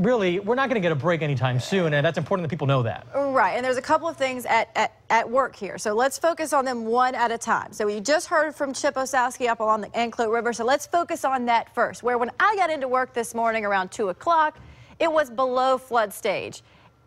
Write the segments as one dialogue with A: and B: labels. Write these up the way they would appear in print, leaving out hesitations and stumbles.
A: really, we're not going to get a break anytime soon, and that's important that people know that.
B: Right, and there's a couple of things at work here, so let's focus on them one at a time. So we just heard from Chip Osowski up along the Anclote River, so let's focus on that first, where when I got into work this morning around 2 o'clock, it was below flood stage.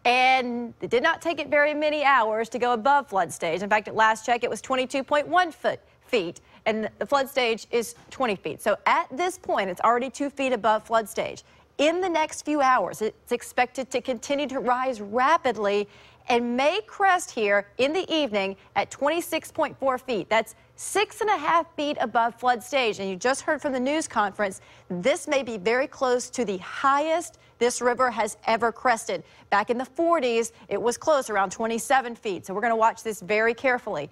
B: And it did not take it very many hours to go above flood stage. In fact, at last check, it was 22.1 feet, and the flood stage is 20 feet. So at this point, it's already 2 feet above flood stage. In the next few hours, it's expected to continue to rise rapidly and may crest here in the evening at 26.4 feet. That's 6.5 feet above flood stage. And you just heard from the news conference, this may be very close to the highest this river has ever crested. Back in the 40s, it was close, around 27 feet. So we're going to watch this very carefully.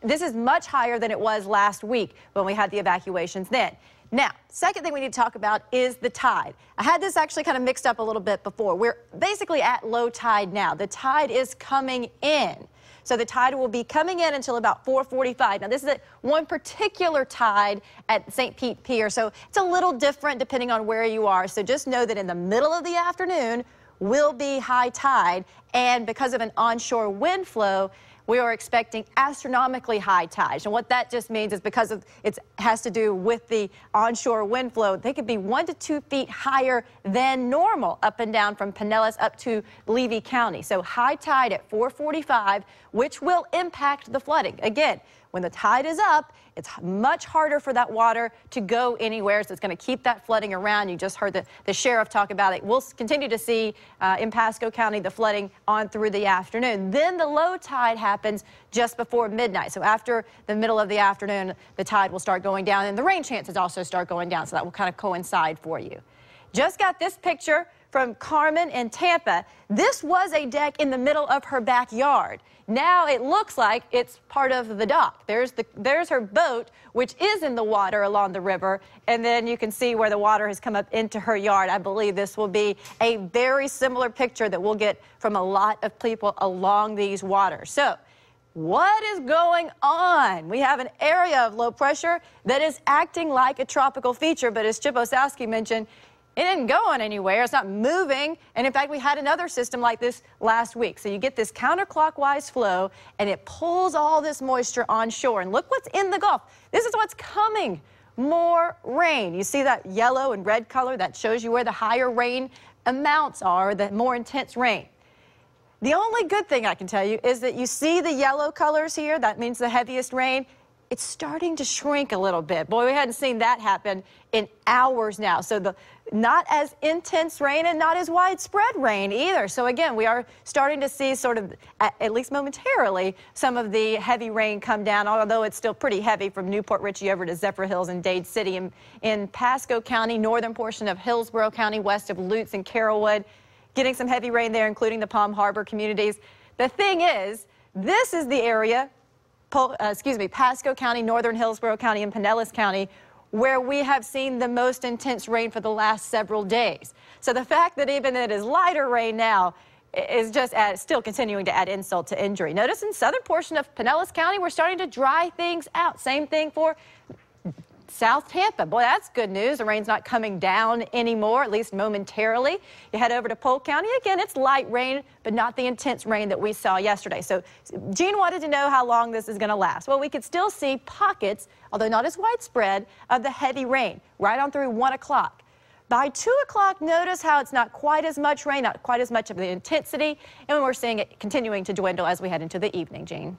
B: This is much higher than it was last week when we had the evacuations then. Now, second thing we need to talk about is the tide. I had this actually kind of mixed up a little bit before. We're basically at low tide now. The tide is coming in. So the tide will be coming in until about 4:45. Now, this is at one particular tide at St. Pete Pier, so it's a little different depending on where you are. So just know that in the middle of the afternoon will be high tide, and because of an onshore wind flow, we are expecting astronomically high tides. And what that just means is because of it has to do with the onshore wind flow, they could be 1 to 2 feet higher than normal up and down from Pinellas up to Levy County. So high tide at 4:45, which will impact the flooding. Again, when the tide is up, it's much harder for that water to go anywhere, so it's going to keep that flooding around. You just heard the sheriff talk about it. We'll continue to see in Pasco County the flooding on through the afternoon. Then the low tide happens just before midnight. So after the middle of the afternoon, the tide will start going down, and the rain chances also start going down, so that will kind of coincide for you. Just got this picture from Carmen in Tampa. This was a deck in the middle of her backyard. Now it looks like it's part of the dock. There's her boat, which is in the water along the river, and then you can see where the water has come up into her yard. I believe this will be a very similar picture that we'll get from a lot of people along these waters. So what is going on? We have an area of low pressure that is acting like a tropical feature, but as Chip Osowski mentioned, it isn't going anywhere. It's not moving. And in fact, we had another system like this last week. So you get this counterclockwise flow, and it pulls all this moisture onshore. And look what's in the Gulf. This is what's coming. More rain. You see that yellow and red color? That shows you where the higher rain amounts are, the more intense rain. The only good thing I can tell you is that you see the yellow colors here. That means the heaviest rain. It's starting to shrink a little bit. Boy, we hadn't seen that happen in hours now. So the not as intense rain and not as widespread rain either. So again, we are starting to see sort of, at least momentarily, some of the heavy rain come down, although it's still pretty heavy from Newport Richey over to Zephyr Hills and Dade City. In Pasco County, northern portion of Hillsborough County, west of Lutz and Carrollwood, getting some heavy rain there, including the Palm Harbor communities. The thing is, this is the area, Pasco County, northern Hillsborough County, and Pinellas County, where we have seen the most intense rain for the last several days. So the fact that even it is lighter rain now is just still continuing to add insult to injury. Notice in southern portion of Pinellas County, we're starting to dry things out. Same thing for South Tampa. Boy, that's good news. The rain's not coming down anymore, at least momentarily. You head over to Polk County. Again, it's light rain, but not the intense rain that we saw yesterday. So Gene wanted to know how long this is going to last. Well, we could still see pockets, although not as widespread, of the heavy rain right on through 1 o'clock. By 2 o'clock, notice how it's not quite as much rain, not quite as much of the intensity, and we're seeing it continuing to dwindle as we head into the evening, Gene.